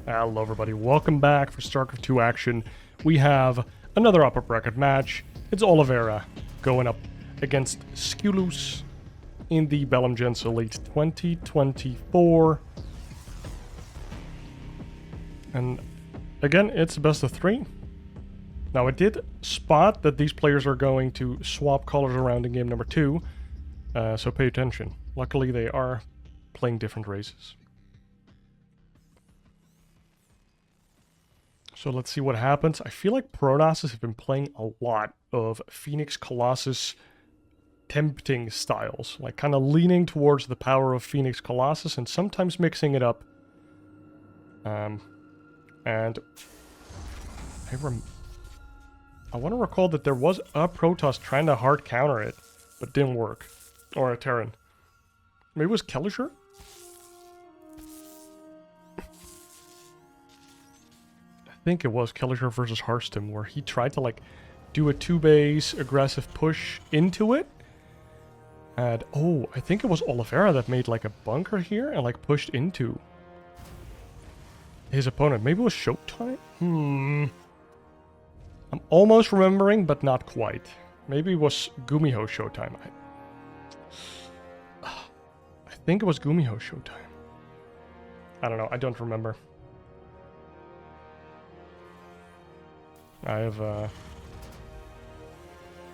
Hello everybody, welcome back for StarCraft 2 action. We have another upper bracket match. It's Oliveira going up against SKillous in the Bellum Gens Elite 2024. And again, it's best of 3. Now I did spot that these players are going to swap colors around in game number 2, so pay attention. Luckily they are playing different races. So let's see what happens. I feel like Protoss have been playing a lot of pheonix colossus tempting styles. Like kind of leaning towards the power of pheonix colossus and sometimes mixing it up. And I want to recall that there was a Protoss trying to hard counter it, but didn't work. Or a Terran. Maybe it was Kellisher? I think it was Kellisher versus Hearthstone, where he tried to like do a 2-base aggressive push into it. And oh, I think it was Oliveira that made like a bunker here and like pushed into his opponent. Maybe it was Showtime? I'm almost remembering, but not quite. Maybe it was Gumiho Showtime. I think it was Gumiho Showtime. I don't know, I don't remember. I have,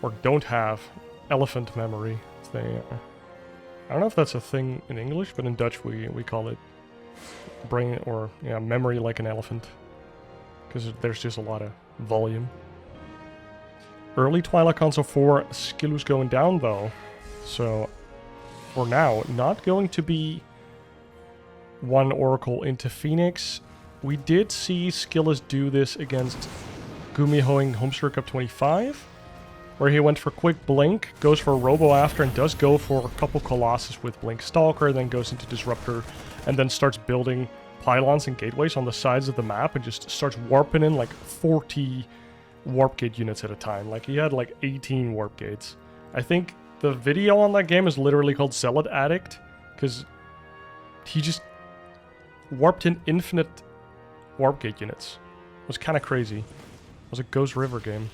or don't have, elephant memory. I don't know if that's a thing in English, but in Dutch we call it brain, or yeah, memory like an elephant. Because there's just a lot of volume. Early Twilight Console 4, SKillous going down though. So, for now, not going to be one Oracle into pheonix. We did see SKillous do this against Gumihoing Homestuck Cup 25, where he went for quick blink, goes for a robo after, and does go for a couple colossus with blink stalker, then goes into disruptor, and then starts building pylons and gateways on the sides of the map, and just starts warping in like 40 warp gate units at a time. Like he had like 18 warp gates. I think the video on that game is literally called Zealot Addict, because he just warped in infinite warp gate units. It was kind of crazy. It was a Ghost River game.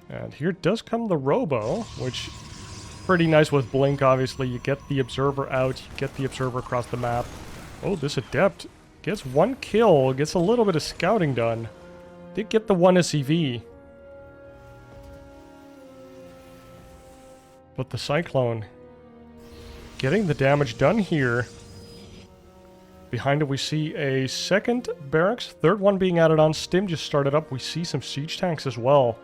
And here does come the Robo, which pretty nice with Blink, obviously. You get the Observer out, you get the Observer across the map. Oh, this Adept gets 1 kill, gets a little bit of scouting done. Did get the 1 SCV. But the Cyclone getting the damage done here. Behind it we see a second barracks, third one being added on. Stim just started up. We see some siege tanks as well.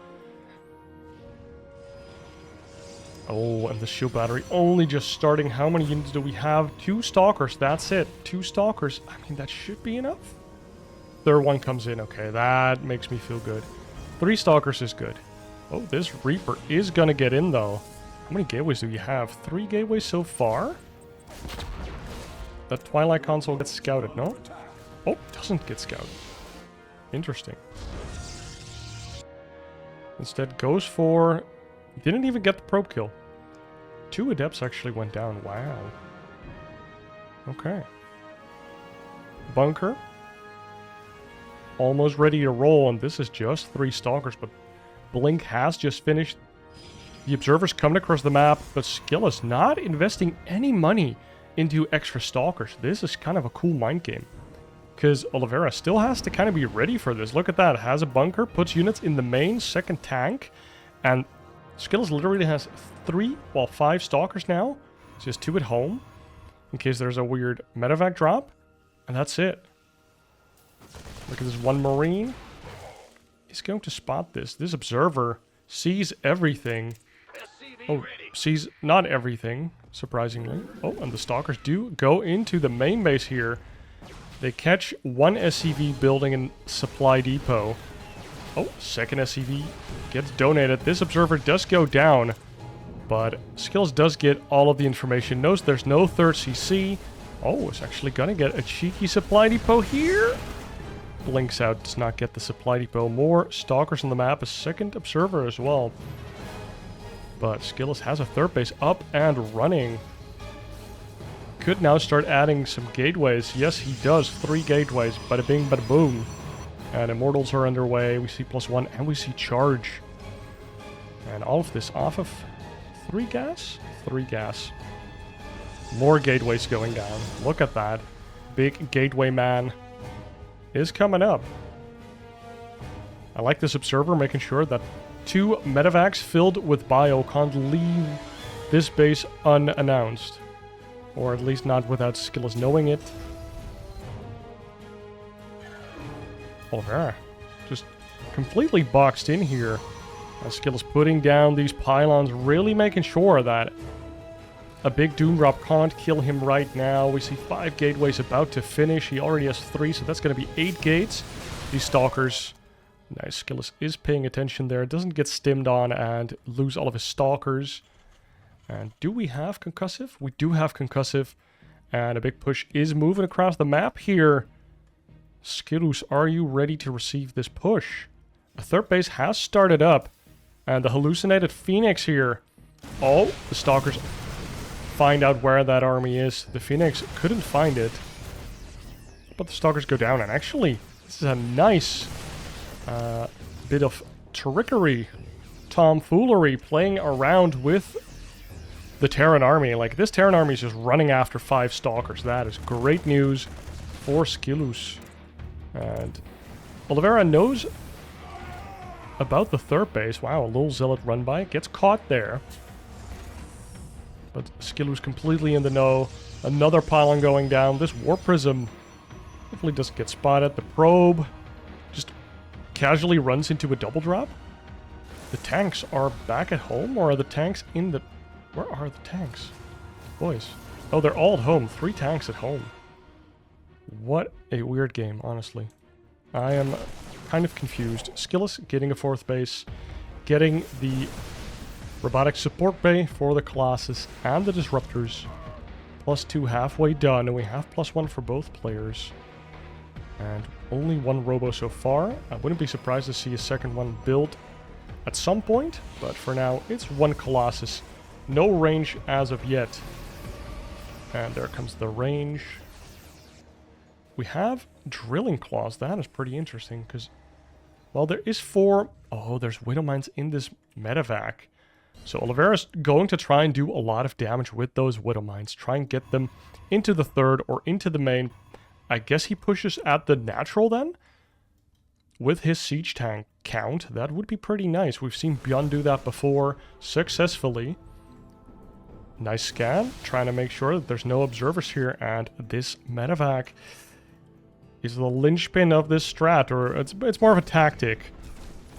Oh, and the shield battery only just starting. How many units do we have? 2 stalkers, that's it. 2 stalkers. I mean, that should be enough. Third one comes in. Okay, that makes me feel good. 3 stalkers is good. Oh, this Reaper is gonna get in though. How many gateways do we have? 3 gateways so far? That Twilight Console gets scouted, no? Oh, doesn't get scouted. Interesting. Instead goes for... Didn't even get the probe kill. 2 Adepts actually went down. Wow. Okay. Bunker. Almost ready to roll, and this is just 3 stalkers, but Blink has just finished. The Observer's coming across the map, but SKillous not investing any money into extra stalkers. This is kind of a cool mind game, because Oliveira still has to kind of be ready for this. Look at that. Has a bunker, puts units in the main second tank, and SKillous literally has 5 stalkers now. It's just 2 at home, in case there's a weird medevac drop, and that's it. Look at this 1 Marine. He's going to spot this. This Observer sees everything. Oh, sees not everything, surprisingly. Oh, and the stalkers do go into the main base here. They catch 1 SCV building a supply depot. Oh, second SCV gets donated. This Observer does go down, but SKillous does get all of the information. Knows there's no third CC. Oh, it's actually gonna get a cheeky supply depot here. Blinks out, does not get the supply depot. More stalkers on the map, a second Observer as well. But SKillous has a third base up and running. could now start adding some gateways. Yes, he does. 3 gateways. Bada bing, bada boom. And Immortals are underway. We see +1 and we see Charge. And all of this off of 3 gas? 3 gas. More gateways going down. Look at that. Big gateway man is coming up. I like this observer making sure that 2 medevacs filled with bio can't leave this base unannounced. Or at least not without SKillous knowing it. Oliveira just completely boxed in here. SKillous putting down these pylons, really making sure that a big Doom Drop can't kill him right now. We see 5 gateways about to finish. He already has 3, so that's going to be 8 gates. These Stalkers. Nice, SKillous is paying attention there. Doesn't get stimmed on and lose all of his Stalkers. And do we have Concussive? We do have Concussive. And a big push is moving across the map here. SKillous, are you ready to receive this push? A 3rd base has started up. And the hallucinated pheonix here. Oh, the Stalkers find out where that army is. The pheonix couldn't find it. But the Stalkers go down. And actually, this is a nice bit of trickery, tomfoolery, playing around with the Terran army. Like, this Terran army is just running after 5 Stalkers. That is great news for SKillous. And Oliveira knows about the 3rd base. Wow, a little Zealot run by. Gets caught there. But SKillous completely in the know. Another pylon going down. This Warp Prism hopefully doesn't get spotted. The probe just casually runs into a double drop. The tanks are back at home, or are the tanks in the... Where are the tanks? Boys. Oh, they're all at home. 3 tanks at home. What a weird game, honestly. I am kind of confused. SKillous getting a 4th base. Getting the robotic support bay for the Colossus and the Disruptors. +2 halfway done, and we have +1 for both players. And only 1 robo so far. I wouldn't be surprised to see a 2nd one built at some point, but for now it's 1 Colossus. No range as of yet. And there comes the range. We have drilling claws. That is pretty interesting, because, well, there is 4... Oh, there's Widow Mines in this medevac. So Oliveira's going to try and do a lot of damage with those Widow Mines. Try and get them into the 3rd or into the main. I guess he pushes at the natural then? With his siege tank count. That would be pretty nice. We've seen Bjorn do that before successfully. Nice scan. Trying to make sure that there's no observers here. And this medevac is the linchpin of this strat. Or it's more of a tactic.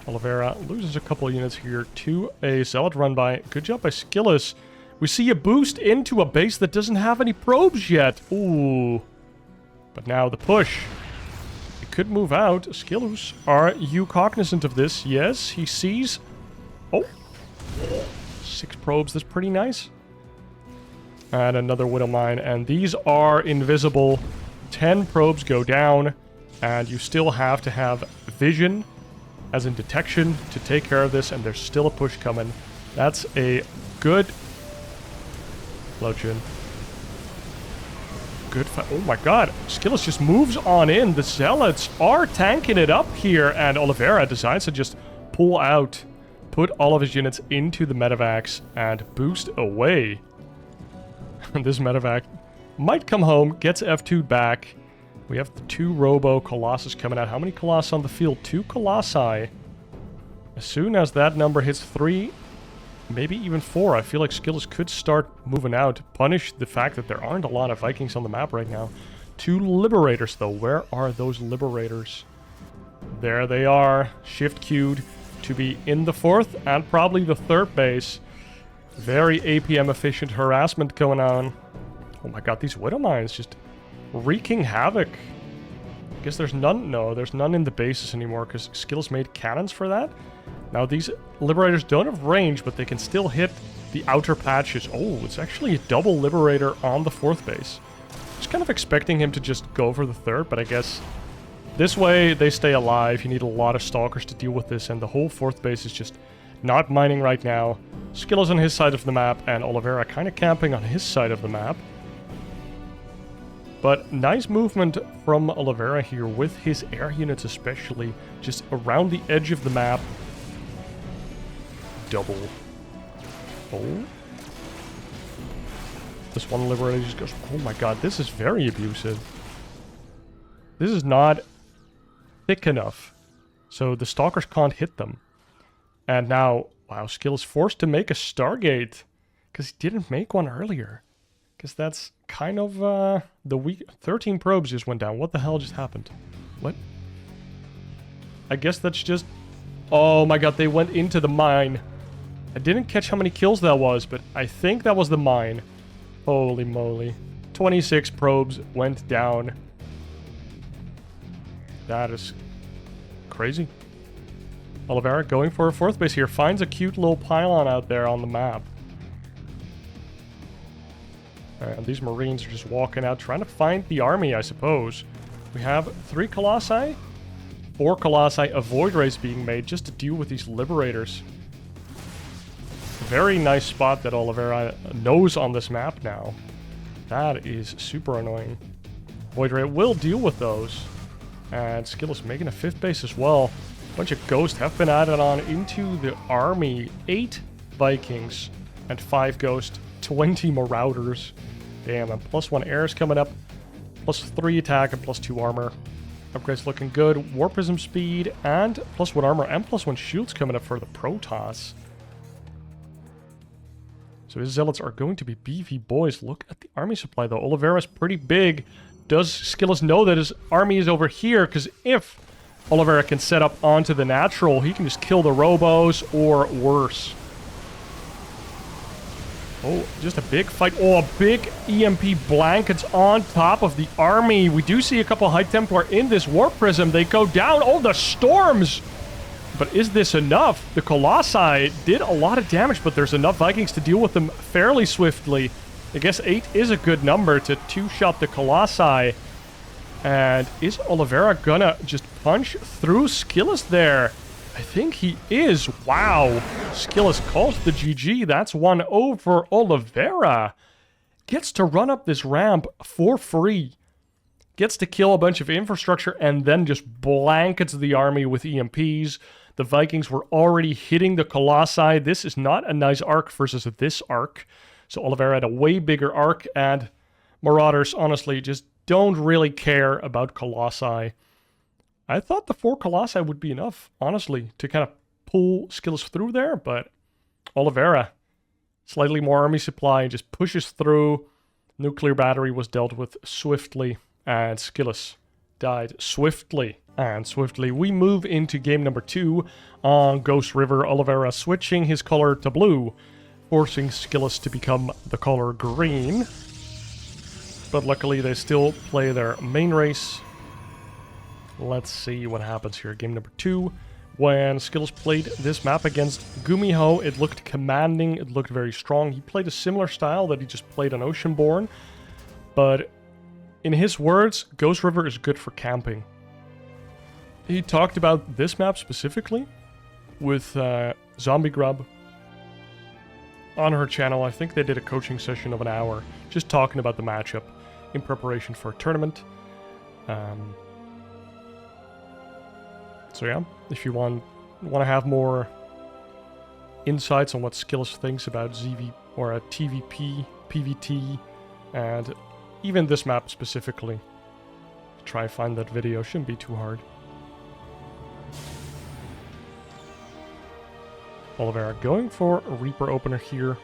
Oliveira loses a couple of units here to a Zealot run by. Good job by SKillous. We see a boost into a base that doesn't have any probes yet. Ooh. But now the push. It could move out. SKillous, are you cognizant of this? Yes, he sees... Oh. 6 probes. That's pretty nice. And another Widow Mine. And these are invisible. 10 probes go down. And you still have to have vision, as in detection, to take care of this, and there's still a push coming. That's a good... Lochin. Good fight. Oh my god. SKillous just moves on in. The Zealots are tanking it up here, and Oliveira decides to just pull out, put all of his units into the medevacs, and boost away. This medevac might come home, gets F2'd back. We have the 2 Robo Colossus coming out. How many Colossi on the field? 2 Colossi. As soon as that number hits 3, maybe even 4, I feel like SKillous could start moving out. Punish the fact that there aren't a lot of Vikings on the map right now. 2 Liberators, though. Where are those Liberators? There they are. Shift queued to be in the 4th and probably the 3rd base. Very APM efficient harassment going on. Oh my god, these Widow Mines just wreaking havoc. I guess there's none. No, there's none in the bases anymore because SKillous made cannons for that. Now these Liberators don't have range, but they can still hit the outer patches. Oh, it's actually a double Liberator on the 4th base. Just kind of expecting him to just go for the 3rd, but I guess this way they stay alive. You need a lot of Stalkers to deal with this, and the whole 4th base is just not mining right now. SKillous on his side of the map, and Oliveira kind of camping on his side of the map. But nice movement from Oliveira here with his air units especially. Just around the edge of the map. Double. Oh. This one Oliveira just goes, oh my god, this is very abusive. This is not thick enough. So the Stalkers can't hit them. And now, wow, Skill is forced to make a Stargate. Because he didn't make one earlier. Because that's kind of the weak... 13 probes just went down. What the hell just happened? What? I guess that's just... Oh my god, they went into the mine. I didn't catch how many kills that was, but I think that was the mine. Holy moly. 26 probes went down. That is crazy. Oliveira going for a 4th base here. Finds a cute little pylon out there on the map. And these Marines are just walking out, trying to find the army, I suppose. We have 3 Colossi, 4 Colossi, a Void Race being made just to deal with these Liberators. Very nice spot that Oliveira knows on this map now. That is super annoying. Void Ray will deal with those. And SKillous making a 5th base as well. A bunch of Ghosts have been added on into the army. 8 Vikings and 5 Ghosts. 20 Marauders. Damn, and +1 air is coming up. +3 attack and +2 armor. Upgrades looking good. War Prism speed and +1 armor and +1 shields coming up for the Protoss. So his Zealots are going to be beefy boys. Look at the army supply though. Oliveira's pretty big. Does SKillous know that his army is over here? Because if Oliveira can set up onto the natural, he can just kill the Robos or worse. Oh, just a big fight. Oh, a big EMP blankets on top of the army. We do see a couple High Templar in this War Prism. They go down. Oh, the storms! But is this enough? The Colossi did a lot of damage, but there's enough Vikings to deal with them fairly swiftly. I guess 8 is a good number to 2-shot the Colossi. And is Oliveira gonna just punch through SKillous there? I think he is. Wow. SKillous calls the GG. That's 1 over Oliveira. Gets to run up this ramp for free. Gets to kill a bunch of infrastructure and then just blankets the army with EMPs. The Vikings were already hitting the Colossi. This is not a nice arc versus this arc. So Oliveira had a way bigger arc, and Marauders, honestly, just don't really care about Colossi. I thought the 4 Colossi would be enough, honestly, to kind of pull SKillous through there, but Oliveira, slightly more army supply, just pushes through. Nuclear battery was dealt with swiftly, and SKillous died swiftly. And swiftly, we move into game number 2 on Ghost River. Oliveira switching his color to blue, forcing SKillous to become the color green. But luckily, they still play their main race. Let's see what happens here. Game number 2. When SKillous played this map against Gumiho, it looked commanding, it looked very strong. He played a similar style that he just played on Oceanborn. But in his words, Ghost River is good for camping. He talked about this map specifically with Zombie Grub on her channel. I think they did a coaching session of an hour just talking about the matchup in preparation for a tournament. So yeah, if you want to have more insights on what SKillous thinks about ZV or a TvP, PvT, and even this map specifically, try and find that video. Shouldn't be too hard. Oliveira going for a Reaper opener here.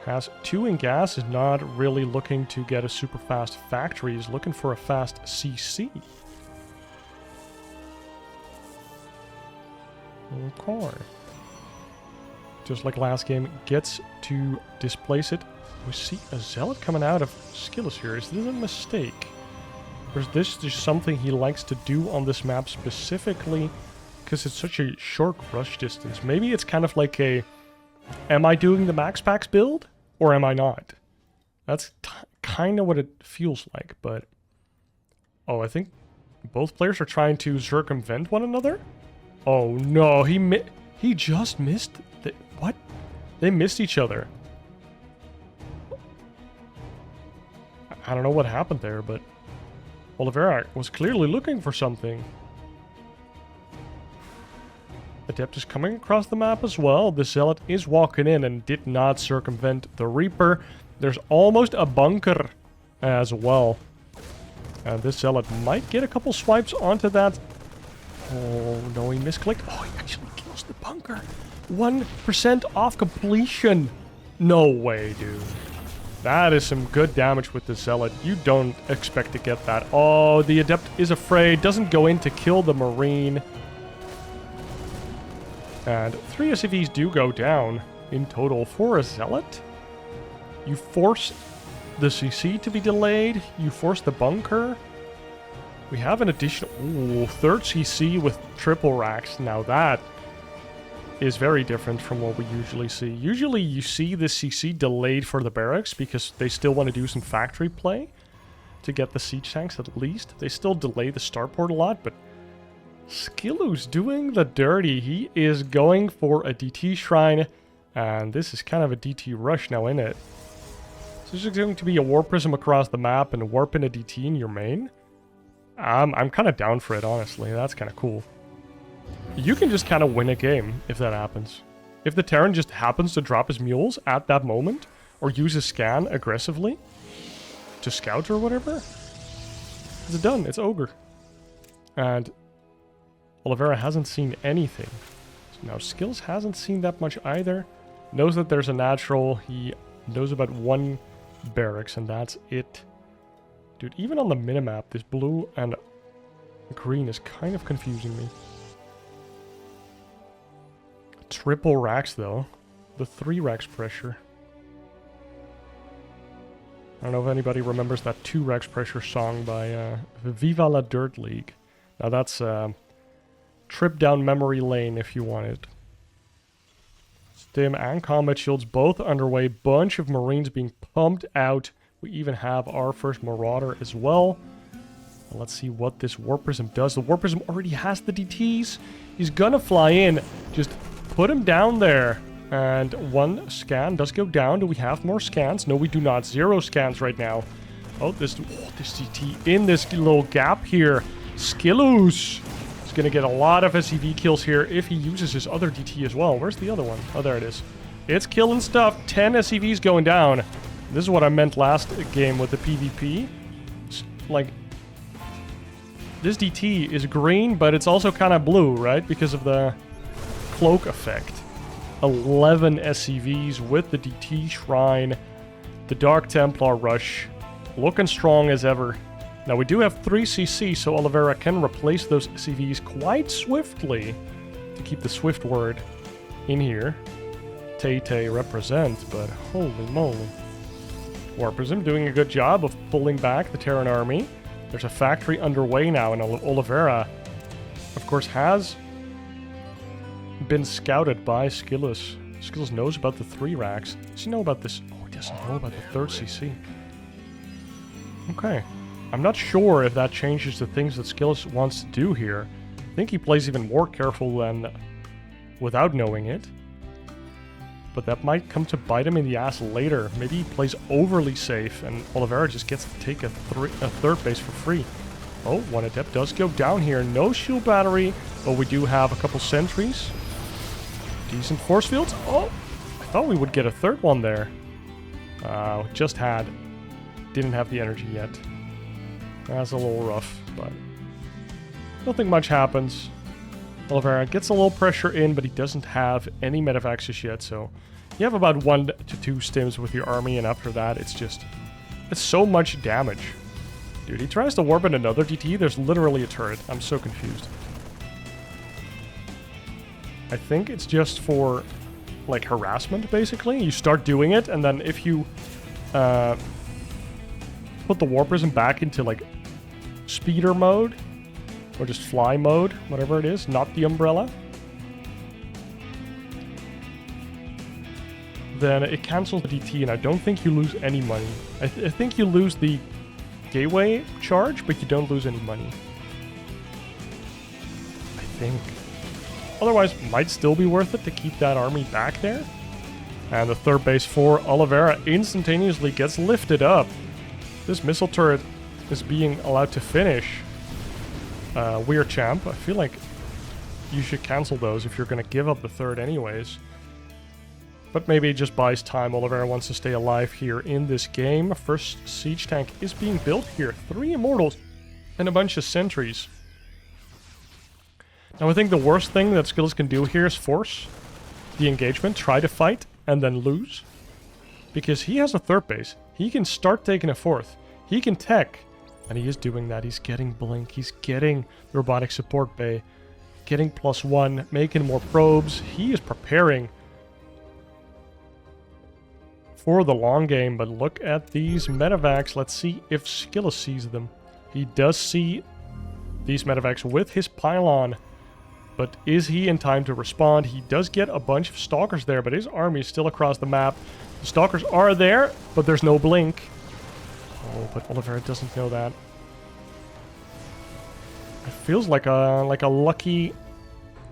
Has 2 in gas, is not really looking to get a super fast factory. He's looking for a fast CC. Okay. Just like last game, gets to displace it. We see a Zealot coming out of SKillous here. Is this a mistake? Or is this just something he likes to do on this map specifically? Because it's such a short rush distance. Maybe it's kind of like a, am I doing the max packs build? Or am I not? That's kind of what it feels like, but... Oh, I think both players are trying to circumvent one another? Oh no, he just missed the... What? They missed each other. I don't know what happened there, but Oliveira was clearly looking for something. Adept is coming across the map as well. The Zealot is walking in and did not circumvent the Reaper. There's almost a bunker as well. And this Zealot might get a couple swipes onto that. Oh, no, he misclicked. Oh, he actually kills the bunker. 1% off completion. No way, dude. That is some good damage with the Zealot. You don't expect to get that. Oh, the Adept is afraid. Doesn't go in to kill the Marine. And 3 SCVs do go down in total for a Zealot. You force the CC to be delayed. You force the bunker. We have an additional... Ooh, 3rd CC with triple racks. Now that is very different from what we usually see. Usually you see the CC delayed for the barracks because they still want to do some factory play to get the siege tanks at least. They still delay the starport a lot, but SKillous doing the dirty. He is going for a DT shrine, and this is kind of a DT rush now, isn't it? So this is going to be a War Prism across the map and warping a DT in your main. I'm kind of down for it, honestly. That's kind of cool. You can just kind of win a game if that happens. If the Terran just happens to drop his mules at that moment, or use his scan aggressively to scout or whatever, it's done. It's ogre. And Oliveira hasn't seen anything. So now SKillous hasn't seen that much either. Knows that there's a natural. He knows about 1 barracks, and that's it. Dude, even on the minimap, this blue and green is kind of confusing me. Triple racks, though. The 3 racks pressure. I don't know if anybody remembers that 2 racks pressure song by Viva la Dirt League. Now that's... trip down memory lane if you want it. Stim and combat shields both underway. Bunch of Marines being pumped out. We even have our first Marauder as well. Let's see what this War Prism does. The War Prism already has the DTs. He's gonna fly in. Just put him down there. And 1 scan does go down. Do we have more scans? No, we do not. 0 scans right now. Oh, this DT in this little gap here. SKillous gonna get a lot of SCV kills here if he uses his other DT as well. Where's the other one? Oh, there it is. It's killing stuff. 10 SCVs going down. This is what I meant last game with the PvP. Like, this DT is green, but it's also kind of blue, right? Because of the cloak effect. 11 SCVs with the DT shrine. The Dark Templar rush. Looking strong as ever. Now, we do have 3 CC, so Oliveira can replace those CVs quite swiftly to keep the Swift word in here. Tay represent, but holy moly. War Prism doing a good job of pulling back the Terran army. There's a factory underway now, and Oliveira, of course, has been scouted by SKillous. SKillous knows about the 3 racks. Does he know about this? Oh, he doesn't know about the 3rd CC. Okay. I'm not sure if that changes the things that SKillous wants to do here. I think he plays even more careful than without knowing it. But that might come to bite him in the ass later. Maybe he plays overly safe and Oliveira just gets to take a 3rd base for free. Oh, 1 Adept does go down here. No shield battery, but we do have a couple sentries. Decent force fields. Oh, I thought we would get a 3rd one there. Just had. Didn't have the energy yet. That's a little rough, but nothing much happens. Oliveira gets a little pressure in, but he doesn't have any medevacs yet, so you have about 1 to 2 stims with your army, and after that, it's so much damage. Dude, he tries to warp in another DT, there's literally a turret. I'm so confused. I think it's just for, like, harassment, basically. You start doing it, and then if you put the War Prism back into, like, speeder mode, or just fly mode, whatever it is, not the umbrella, then it cancels the DT, and I don't think you lose any money. I think you lose the gateway charge, but you don't lose any money. I think. Otherwise, might still be worth it to keep that army back there. And the 3rd base for Oliveira instantaneously gets lifted up. This missile turret is being allowed to finish Weird Champ. I feel like you should cancel those if you're going to give up the third anyways. But maybe it just buys time. Oliveira wants to stay alive here in this game. First siege tank is being built here. 3 Immortals and a bunch of sentries. Now I think the worst thing that SKillous can do here is force the engagement, try to fight, and then lose. Because he has a third base. He can start taking a fourth. He can tech. And he is doing that. He's getting Blink. He's getting the robotic support bay. Getting +1. Making more probes. He is preparing for the long game. But look at these medevacs. Let's see if SKillous sees them. He does see these medevacs with his pylon. But is he in time to respond? He does get a bunch of stalkers there, but his army is still across the map. The stalkers are there, but there's no blink. Oh, but Oliveira doesn't know that. It feels like a lucky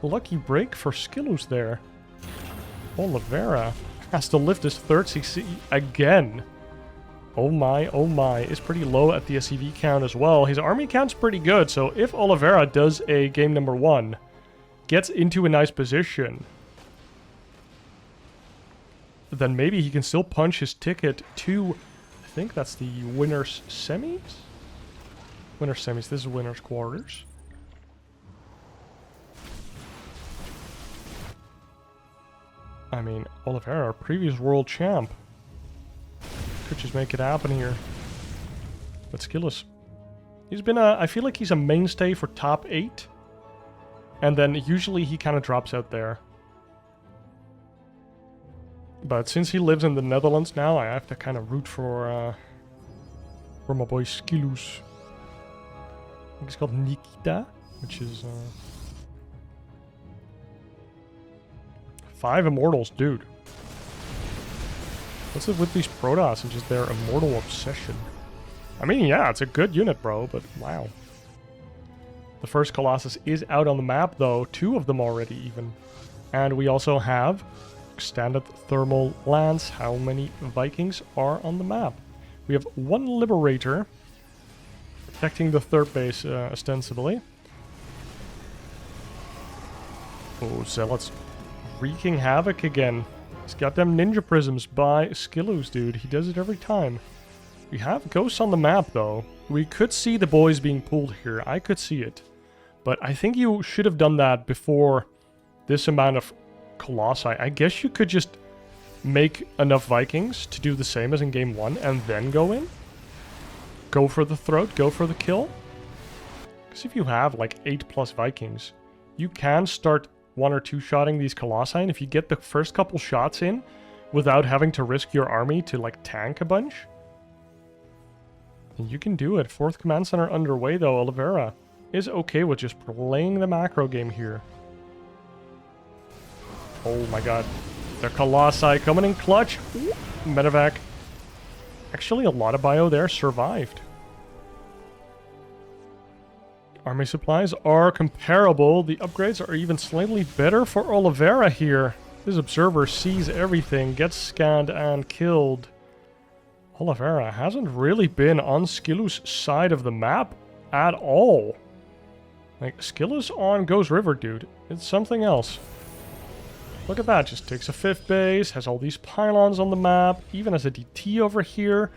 break for SKillous there. Oliveira has to lift his third CC again. Oh my, it's pretty low at the SCV count as well. His army count's pretty good, so if Oliveira does a game number 1, gets into a nice position, then maybe he can still punch his ticket to, I think that's the winner's semis? Winner's semis, this is winner's quarters. I mean, Oliveira, our previous world champ, could just make it happen here. But SKillous, he's been I feel like he's a mainstay for top 8. And then usually he kind of drops out there. But since he lives in the Netherlands now, I have to kind of root for my boy SKillous. I think he's called Nikita, which is 5 Immortals, dude. What's it with these Protoss and just their immortal obsession? I mean, yeah, it's a good unit, bro, but wow. The first Colossus is out on the map, though. 2 of them already, even. And we also have standard thermal lance. How many Vikings are on the map? We have 1 Liberator protecting the third base, ostensibly. Oh, Zealots wreaking havoc again. He's got them ninja prisms by SKillous, dude. He does it every time. We have ghosts on the map, though. We could see the boys being pulled here. I could see it. But I think you should have done that before this amount of Colossi. I guess you could just make enough Vikings to do the same as in game 1 and then go in. Go for the throat, go for the kill. Because if you have like 8+ Vikings, you can start 1 or 2 shotting these Colossi. And if you get the first couple shots in without having to risk your army to like tank a bunch, then you can do it. 4th Command Center underway though. Oliveira is okay with just playing the macro game here. Oh my god. The Colossi coming in clutch. Ooh, medevac. Actually, a lot of bio there survived. Army supplies are comparable. The upgrades are even slightly better for Oliveira here. This observer sees everything, gets scanned and killed. Oliveira hasn't really been on SKillous' side of the map at all. Like, SKillous on Ghost River, dude. It's something else. Look at that. Just takes a 5th base, has all these pylons on the map, even has a DT over here.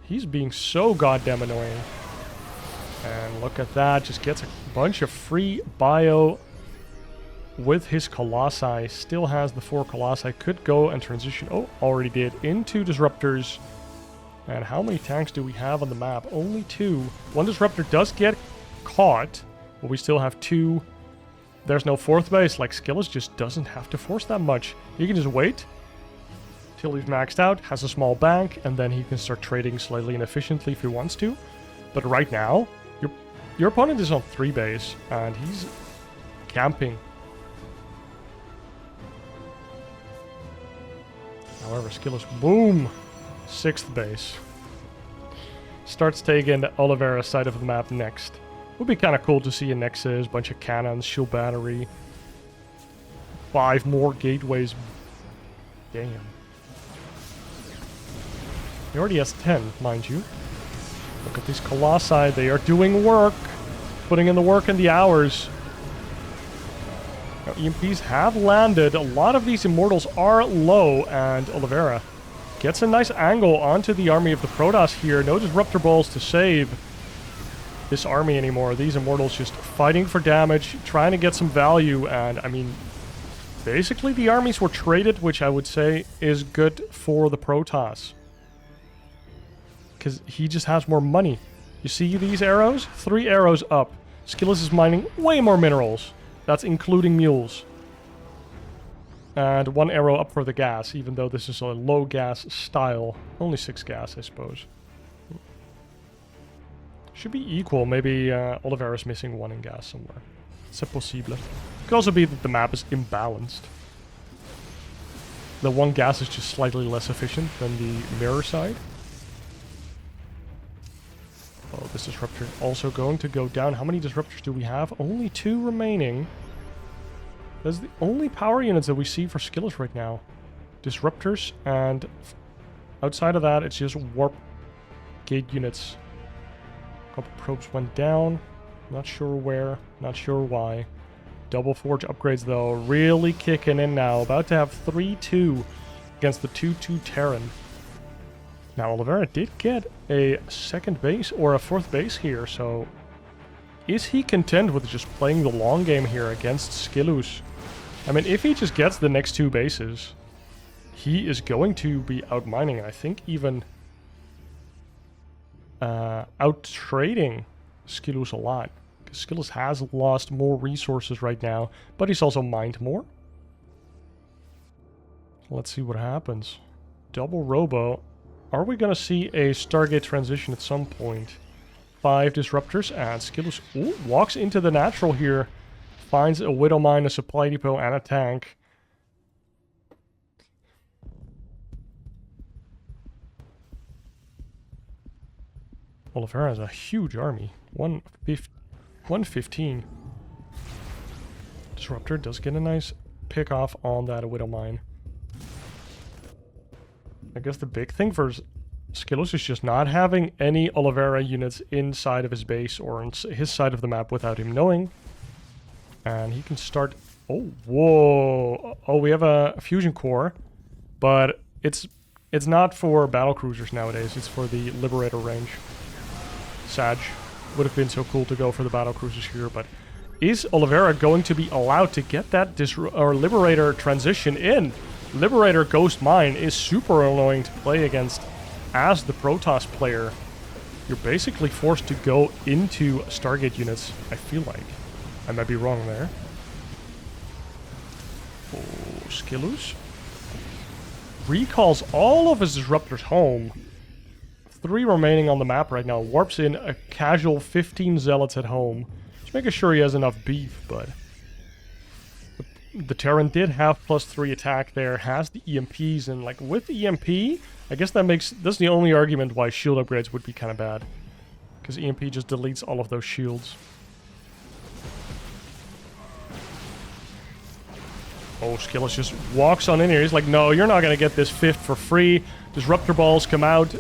He's being so goddamn annoying. And look at that. Just gets a bunch of free bio with his Colossi. Still has the 4 Colossi. Could go and transition. Oh, already did. Into Disruptors. And how many tanks do we have on the map? Only 2. 1 Disruptor does get caught. But we still have 2. There's no 4th base. Like, SKillous just doesn't have to force that much. He can just wait till he's maxed out, has a small bank, and then he can start trading slightly and efficiently if he wants to. But right now, your opponent is on 3 base, and he's camping. However, SKillous, boom! 6th base. Starts taking Oliveira's side of the map next. Would be kind of cool to see a Nexus, bunch of cannons, shield battery. 5 more gateways. Damn. He already has 10, mind you. Look at these colossi. They are doing work. Putting in the work and the hours. Now, EMPs have landed. A lot of these immortals are low, and Oliveira gets a nice angle onto the army of the Protoss here. No disruptor balls to save this army anymore. These immortals just fighting for damage, trying to get some value, and I mean, basically the armies were traded, which I would say is good for the Protoss. Because he just has more money. You see these arrows? 3 arrows up. SKillous is mining way more minerals. That's including mules. And 1 arrow up for the gas, even though this is a low gas style. Only 6 gas, I suppose. Should be equal. Maybe Oliveira's missing 1 in gas somewhere. C'est possible. Could also be that the map is imbalanced. The 1 gas is just slightly less efficient than the mirror side. Oh, this disruptor also going to go down. How many disruptors do we have? Only 2 remaining. That's the only power units that we see for SKillous right now. Disruptors, and outside of that, it's just warp gate units. A couple probes went down. Not sure where, not sure why. Double forge upgrades, though, really kicking in now. About to have 3-2 against the 2-2 Terran. Now, Oliveira did get a 2nd base or a 4th base here, so is he content with just playing the long game here against SKillous? I mean, if he just gets the next 2 bases, he is going to be out-mining, and I think even out-trading SKillous a lot. Because SKillous has lost more resources right now, but he's also mined more. Let's see what happens. Double robo. Are we going to see a Stargate transition at some point? 5 disruptors, and SKillous walks into the natural here. Finds a Widow Mine, a supply depot, and a tank. Oliveira has a huge army. 115. Disruptor does get a nice pick off on that Widow Mine. I guess the big thing for SKillous is just not having any Oliveira units inside of his base or on his side of the map without him knowing. And he can start... Oh, whoa! Oh, we have a fusion core, but it's not for battlecruisers nowadays. It's for the Liberator range. Sag would have been so cool to go for the battlecruisers here, but is Oliveira going to be allowed to get that Liberator transition in? Liberator Ghost Mine is super annoying to play against as the Protoss player. You're basically forced to go into Stargate units, I feel like. I might be wrong there. Oh, SKillous recalls all of his disruptors home. 3 remaining on the map right now. Warps in a casual 15 zealots at home. Just making sure he has enough beef, but... The Terran did have +3 attack there, has the EMPs, and like with the EMP, I guess that's the only argument why shield upgrades would be kind of bad. Because EMP just deletes all of those shields. Oh, SKillous just walks on in here. He's like, no, you're not going to get this 5th for free. Disruptor balls come out.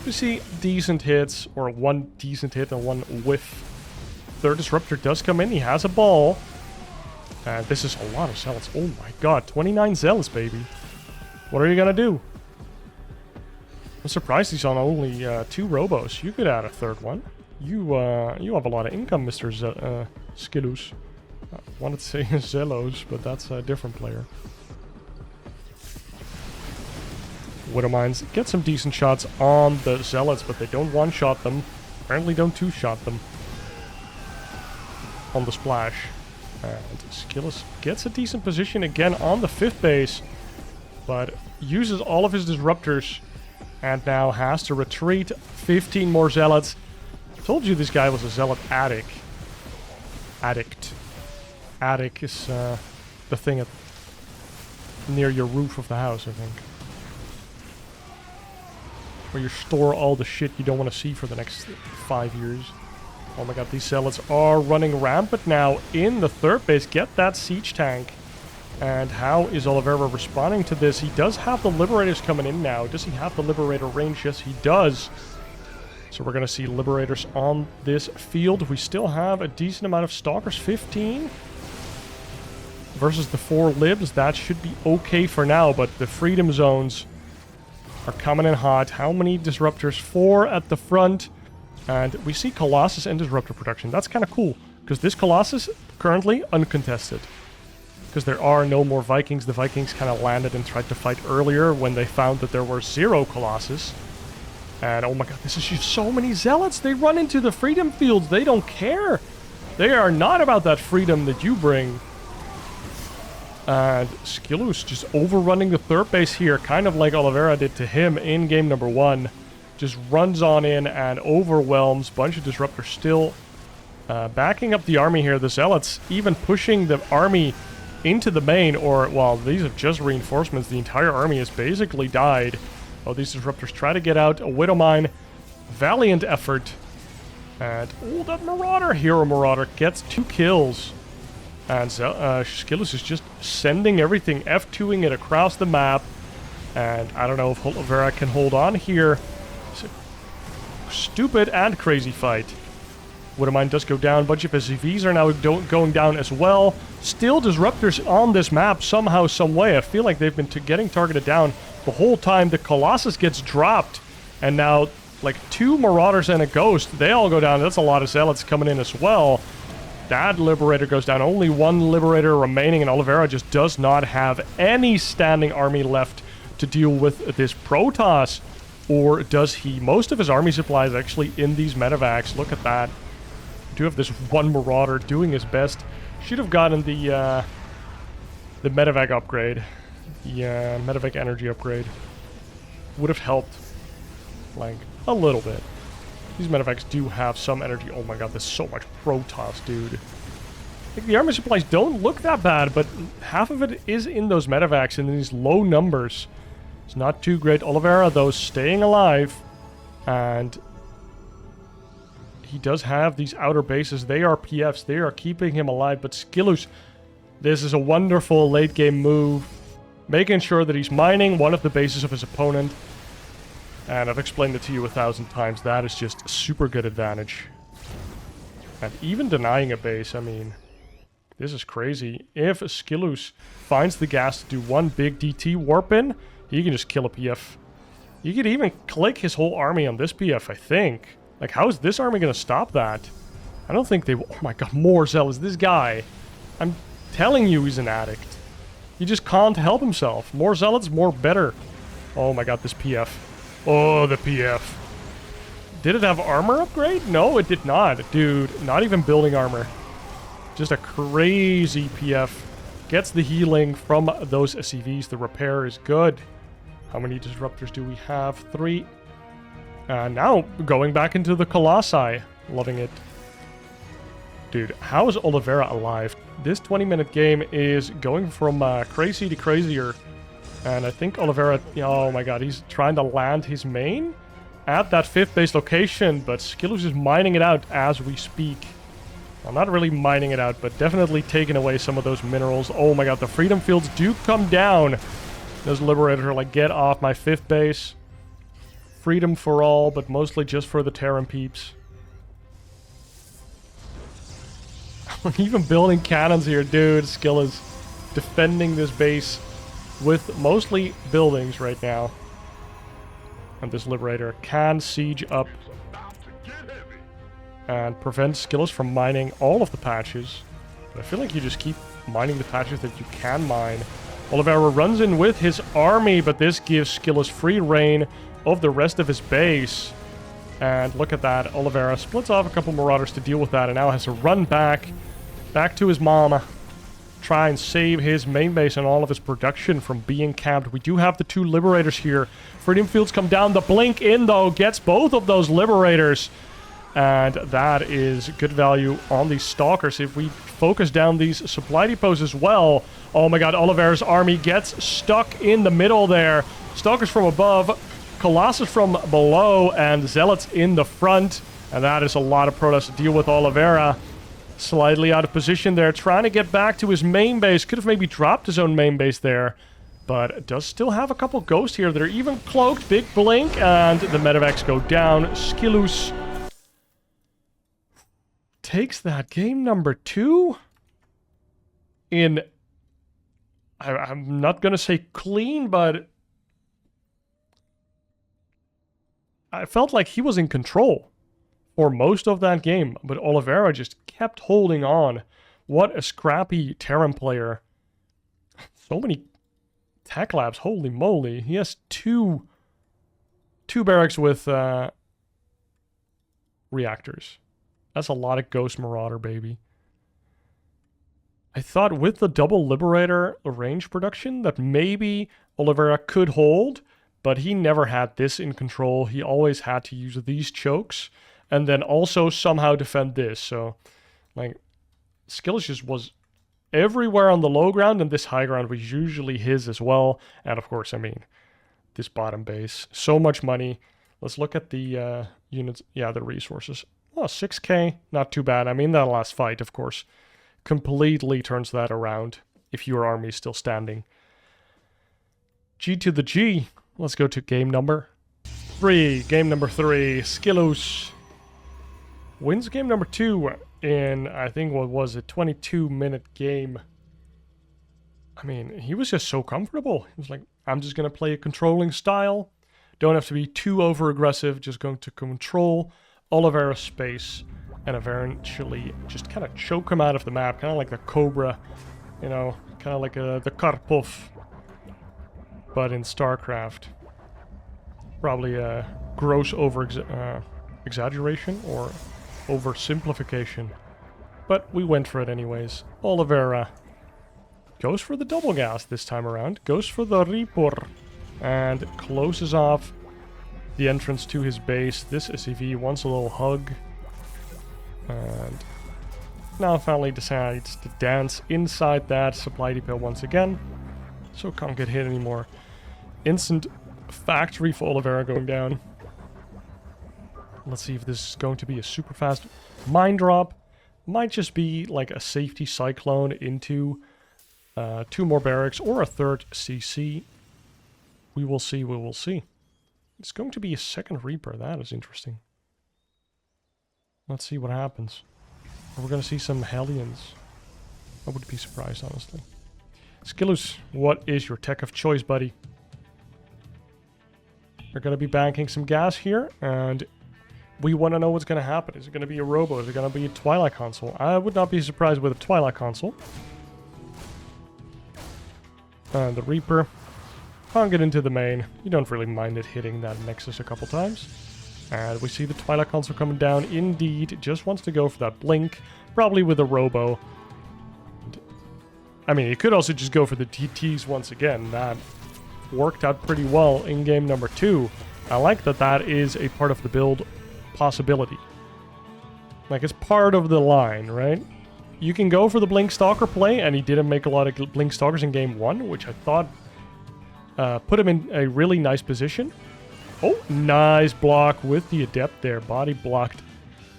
You see decent hits, or 1 decent hit and 1 whiff. 3rd disruptor does come in. He has a ball. And this is a lot of zealots. Oh my god, 29 zealots, baby. What are you gonna do? I'm surprised he's on only 2 robos. You could add a 3rd one. You have a lot of income, Mr. SKillous. I wanted to say Zelos, but that's a different player. Widow Mines get some decent shots on the zealots, but they don't one-shot them. Apparently don't two-shot them. On the splash. And SKillous gets a decent position again on the 5th base, but uses all of his disruptors and now has to retreat. 15 more zealots. Told you this guy was a zealot addict. Attic is the thing near your roof of the house, I think. Where you store all the shit you don't want to see for the next 5 years. Oh my god, these zealots are running rampant now in the 3rd base. Get that siege tank. And how is Oliveira responding to this? He does have the Liberators coming in now. Does he have the Liberator range? Yes, he does. So we're going to see Liberators on this field. We still have a decent amount of Stalkers, 15 versus the 4 Libs. That should be okay for now, but the Freedom Zones are coming in hot. How many Disruptors? 4 at the front. And we see Colossus and Disruptor production. That's kind of cool, because this Colossus currently uncontested. Because there are no more Vikings. The Vikings kind of landed and tried to fight earlier when they found that there were 0 Colossus. And oh my god, this is just so many Zealots. They run into the Freedom Fields. They don't care. They are not about that freedom that you bring. And SKillous just overrunning the third base here, kind of like Oliveira did to him in game number 1. Just runs on in and overwhelms. Bunch of Disruptors still backing up the army here. The Zealots even pushing the army into the main, or, well, these are just reinforcements. The entire army has basically died. Oh, these Disruptors try to get out. A Widow Mine. Valiant effort. And, oh, that Marauder. Hero Marauder gets 2 kills. And SKillous is just sending everything, F2ing it across the map. And I don't know if Oliveira can hold on here. It's a stupid and crazy fight. Widow Mine does go down. Bunch of SCVs are now going down as well. Still Disruptors on this map somehow, some way. I feel like they've been getting targeted down the whole time. The Colossus gets dropped. And now, like, 2 Marauders and a Ghost. They all go down. That's a lot of Zealots coming in as well. That Liberator goes down. Only 1 Liberator remaining. And Oliveira just does not have any standing army left to deal with this Protoss. Or does he? Most of his army supply is actually in these medevacs. Look at that. We do have this 1 Marauder doing his best. Should have gotten the medevac upgrade. The medevac energy upgrade. Would have helped, like, a little bit. These medevacs do have some energy. Oh my god, there's so much Protoss, dude. Like, the army supplies don't look that bad, but half of it is in those medevacs in these low numbers. It's not too great. Oliveira, though, staying alive. And he does have these outer bases. They are PFs. They are keeping him alive. But SKillous, this is a wonderful late-game move. Making sure that he's mining one of the bases of his opponent. And I've explained it to you 1,000 times. That is just a super good advantage. And even denying a base, I mean, this is crazy. If SKillous finds the gas to do one big DT warp in, he can just kill a PF. You could even click his whole army on this PF, I think. Like, how is this army going to stop that? I don't think they will. Oh my god, more Zealots. This guy. I'm telling you he's an addict. He just can't help himself. More Zealots, more better. Oh my god, this PF. Oh, the PF. Did it have armor upgrade? No, it did not. Dude, not even building armor. Just a crazy PF. Gets the healing from those SCVs. The repair is good. How many Disruptors do we have? 3. Now, going back into the Colossi. Loving it. Dude, how is Oliveira alive? This 20-minute game is going from crazy to crazier. And I think Oliveira, oh my god, he's trying to land his main at that 5th base location, but SKillous is mining it out as we speak. Well, not really mining it out, but definitely taking away some of those minerals. Oh my god, the Freedom Fields do come down. Those Liberators are like, get off my 5th base. Freedom for all, but mostly just for the Terran peeps. Even building cannons here, dude. SKillous defending this base with mostly buildings right now. And this Liberator can siege up and prevent SKillous from mining all of the patches. But I feel like you just keep mining the patches that you can mine. Oliveira runs in with his army, but this gives SKillous free reign of the rest of his base. And look at that. Oliveira splits off a couple Marauders to deal with that, and now has to run back to his mama. Try and save his main base and all of his production from being camped. We do have the 2 Liberators here. Freedom Fields come down. The blink in, though, gets both of those Liberators. And that is good value on these Stalkers. If we focus down these supply depots as well. Oh my god, Oliveira's army gets stuck in the middle there. Stalkers from above, Colossus from below, and Zealots in the front. And that is a lot of Protoss to deal with. Oliveira slightly out of position there, trying to get back to his main base. Could have maybe dropped his own main base there. But does still have a couple ghosts here that are even cloaked. Big blink, and the medevacs go down. SKillous takes that game number 2 in... I'm not going to say clean, but I felt like he was in control for most of that game. But Oliveira just kept holding on. What a scrappy Terran player. So many tech labs, holy moly. He has two barracks with reactors. That's a lot of Ghost Marauder, baby. I thought with the double Liberator range production that maybe Oliveira could hold, but he never had this in control. He always had to use these chokes and then also somehow defend this. So, like, SKillous just was everywhere on the low ground, and this high ground was usually his as well. And of course, I mean, this bottom base, so much money. Let's look at the units. Yeah, the resources. Oh, 6k, not too bad. I mean, that last fight, of course, completely turns that around if your army is still standing. G to the G. Let's go to game number 3. Game number 3. SKillous wins game number 2 in, I think, what was it, 22-minute game. I mean, he was just so comfortable. He was like, I'm just going to play a controlling style. Don't have to be too over-aggressive. Just going to control Oliveira's space and eventually just kind of choke him out of the map. Kind of like the Cobra, you know, kind of like the Karpov, but in StarCraft. Probably a gross exaggeration or oversimplification. But we went for it anyways. Oliveira goes for the double gas this time around. Goes for the Reaper. And closes off the entrance to his base. This SCV wants a little hug. And now finally decides to dance inside that supply depot once again. So can't get hit anymore. Instant factory for Oliveira going down. Let's see if this is going to be a super fast mine drop. Might just be like a safety cyclone into 2 more barracks or a 3rd CC. We will see, we will see. It's going to be a 2nd Reaper. That is interesting. Let's see what happens. We're going to see some Hellions. I wouldn't be surprised, honestly. SKillous, what is your tech of choice, buddy? We're going to be banking some gas here, and we want to know what's going to happen. Is it going to be a Robo? Is it going to be a Twilight Console? I would not be surprised with a Twilight Console. And the Reaper. Can't get into the main. You don't really mind it hitting that Nexus a couple times. And we see the Twilight Console coming down. Indeed, just wants to go for that blink. Probably with a Robo. I mean, he could also just go for the TTs once again. That worked out pretty well in game number 2. I like that that is a part of the build possibility. Like, it's part of the line, right? You can go for the Blink Stalker play, and he didn't make a lot of Blink Stalkers in game 1, which I thought put him in a really nice position. Oh, nice block with the Adept there. Body blocked,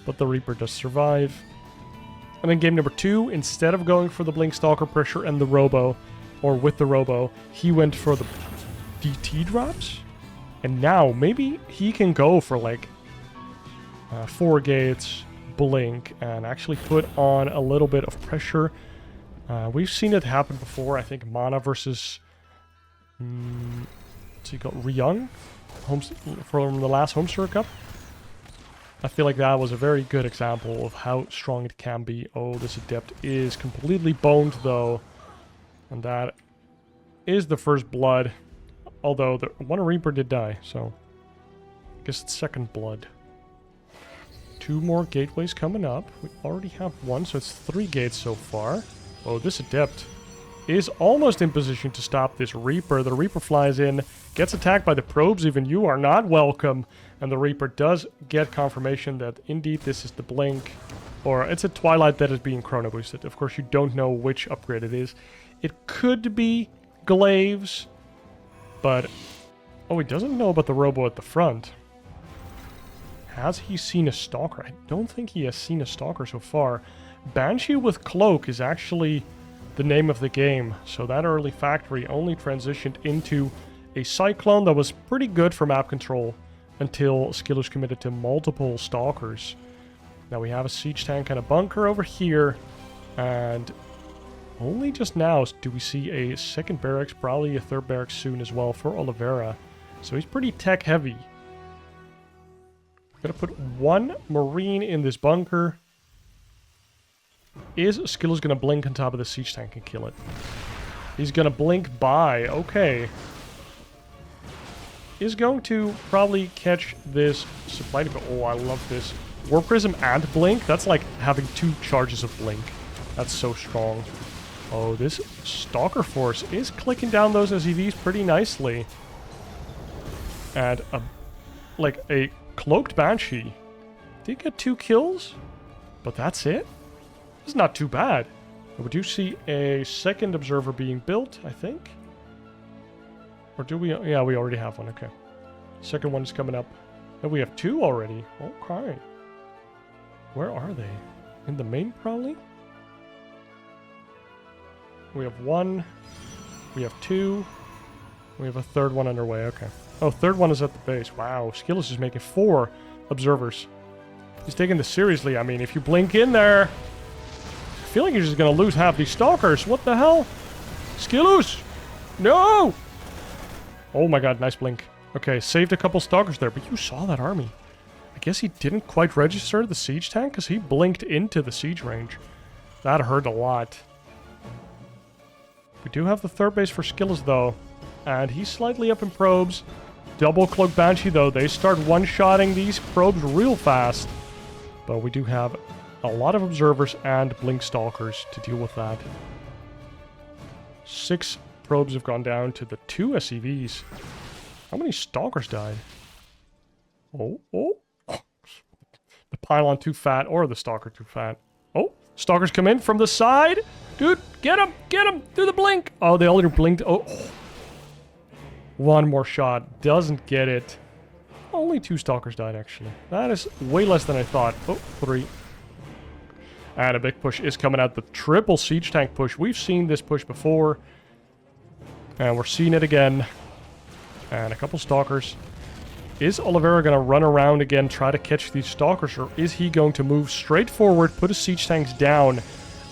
but the Reaper does survive. And then game number 2, instead of going for the Blink Stalker pressure and the Robo, or with the Robo, he went for the DT drops. And now, maybe he can go for like 4 gates, Blink, and actually put on a little bit of pressure. We've seen it happen before. I think Mana versus... so you got Ryung from the last Homestar Cup. I feel like that was a very good example of how strong it can be. Oh, this Adept is completely boned though. And that is the first blood. Although the one Reaper did die, so I guess it's 2nd blood. 2 more gateways coming up. We already have 1, so it's 3 gates so far. Oh, this Adept is almost in position to stop this Reaper. The Reaper flies in, gets attacked by the probes. Even you are not welcome. And the Reaper does get confirmation that indeed this is the Blink. Or it's a Twilight that is being chrono boosted. Of course, you don't know which upgrade it is. It could be Glaives. But, oh, he doesn't know about the Robo at the front. Has he seen a Stalker? I don't think he has seen a Stalker so far. Banshee with Cloak is actually the name of the game. So that early factory only transitioned into a Cyclone that was pretty good for map control until SKillous committed to multiple Stalkers. Now we have a siege tank and a bunker over here, and only just now do we see a second barracks, probably a third barracks soon as well for Oliveira. So he's pretty tech heavy. Gonna put one Marine in this bunker. Is SKillous gonna blink on top of the siege tank and kill it? He's gonna blink by, okay. Is going to probably catch this supply depot. Oh, I love this. War Prism and Blink. That's like having 2 charges of Blink. That's so strong. Oh, this Stalker Force is clicking down those SCVs pretty nicely. And like a Cloaked Banshee. Did get 2 kills, but that's it. It's not too bad. We do see a second observer being built, I think. Or do we? Yeah, we already have one. Okay. Second one is coming up. And we have 2 already. Okay. Where are they? In the main, probably? We have 1. We have 2. We have a third one underway. Okay. Oh, third one is at the base. Wow. SKillous is making 4 observers. He's taking this seriously. I mean, if you blink in there, I feel like you're just going to lose half these Stalkers. What the hell? SKillous! No! Oh my god, nice blink. Okay, saved a couple Stalkers there, but you saw that army. I guess he didn't quite register the siege tank because he blinked into the siege range. That hurt a lot. We do have the third base for SKillous though, and he's slightly up in probes. Double Cloak Banshee though, they start one-shotting these probes real fast. But we do have a lot of observers and blink Stalkers to deal with that. 6 probes have gone down to the 2 SCVs. How many Stalkers died? Oh. The pylon too fat or the Stalker too fat. Oh, Stalkers come in from the side. Dude, get him, do the blink. Oh, they already blinked. Oh. One more shot, doesn't get it. Only 2 Stalkers died actually. That is way less than I thought. Oh, 3. And a big push is coming out. The triple siege tank push. We've seen this push before. And we're seeing it again. And a couple Stalkers. Is Oliveira going to run around again, try to catch these Stalkers? Or is he going to move straight forward, put his siege tanks down,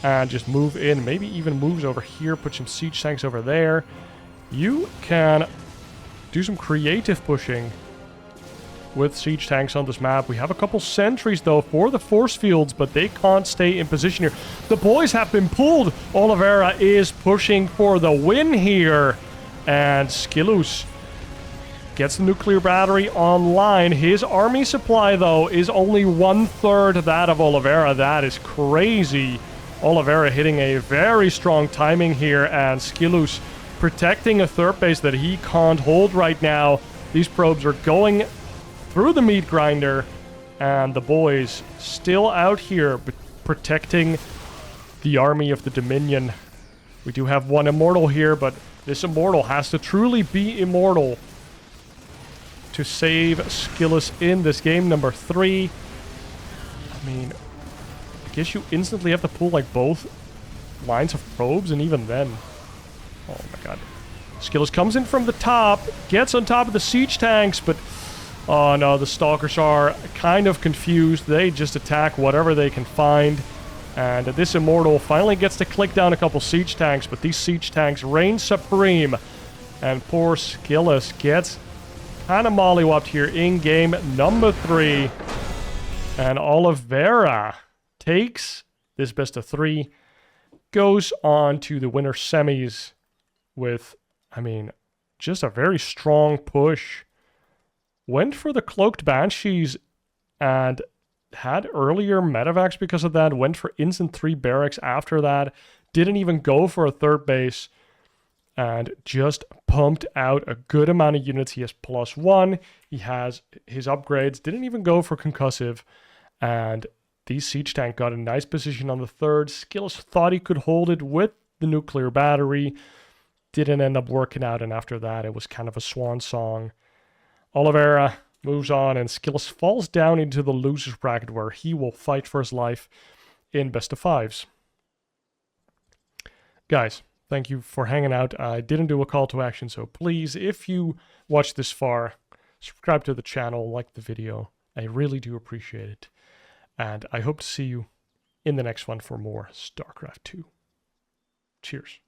and just move in? Maybe even moves over here, put some siege tanks over there. You can do some creative pushing with siege tanks on this map. We have a couple sentries, though, for the force fields, but they can't stay in position here. The boys have been pulled. Oliveira is pushing for the win here. And SKillous gets the nuclear battery online. His army supply, though, is only 1/3 that of Oliveira. That is crazy. Oliveira hitting a very strong timing here, and SKillous protecting a third base that he can't hold right now. These probes are going through the meat grinder, and the boys still out here protecting the army of the Dominion. We do have one immortal here, but this immortal has to truly be immortal to save SKillous in this game number 3. I mean, I guess you instantly have to pull like both lines of probes, and even then. Oh my god. SKillous comes in from the top, gets on top of the siege tanks, but oh no, the Stalkers are kind of confused. They just attack whatever they can find. And this immortal finally gets to click down a couple siege tanks, but these siege tanks reign supreme. And poor SKillous gets kind of mollywopped here in game number 3. And Oliveira takes this best of 3, goes on to the winner semis with, I mean, just a very strong push. Went for the Cloaked Banshees and had earlier medevacs because of that. Went for instant 3 barracks after that. Didn't even go for a third base. And just pumped out a good amount of units. He has +1. He has his upgrades. Didn't even go for concussive. And the siege tank got a nice position on the third. SKillous thought he could hold it with the nuclear battery. Didn't end up working out. And after that, it was kind of a swan song. Oliveira moves on, and SKillous falls down into the loser's bracket where he will fight for his life in best of 5s. guys, thank you for hanging out. I didn't do a call to action, so please, if you watched this far, subscribe to the channel, like the video. I really do appreciate it. And I hope to see you in the next one for more StarCraft 2. Cheers.